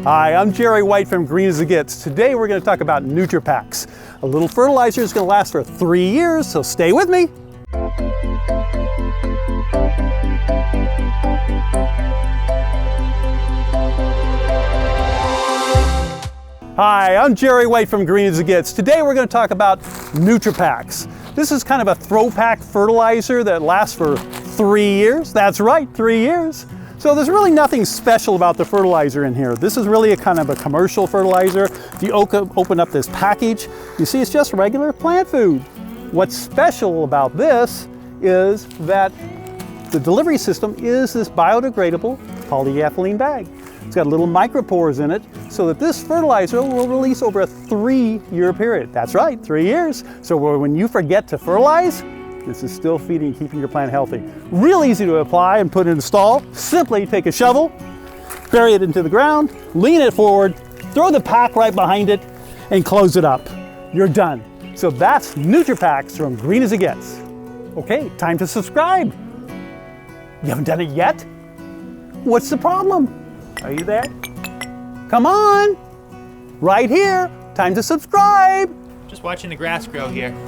Hi, I'm Jerry White from Green as It Gets. Today we're going to talk about NutriPacks. A little fertilizer is going to last for 3 years, so stay with me. Hi, I'm Jerry White from Green as It Gets. Today we're going to talk about NutriPacks. This is kind of a throw-pack fertilizer that lasts for 3 years. That's right, 3 years. So there's really nothing special about the fertilizer in here. This is really a kind of a commercial fertilizer. If you open up this package, you see it's just regular plant food. What's special about this is that the delivery system is this biodegradable polyethylene bag. It's got little micropores in it so that this fertilizer will release over a 3-year period. That's right, 3 years. So when you forget to fertilize, this is still feeding, keeping your plant healthy. Real easy to apply and put in the stall. Simply take a shovel, bury it into the ground, lean it forward, throw the pack right behind it, and close it up. You're done. So that's NutriPacks from Green as It Gets. Okay, time to subscribe. You haven't done it yet? What's the problem? Are you there? Come on! Right here. Time to subscribe. Just watching the grass grow here.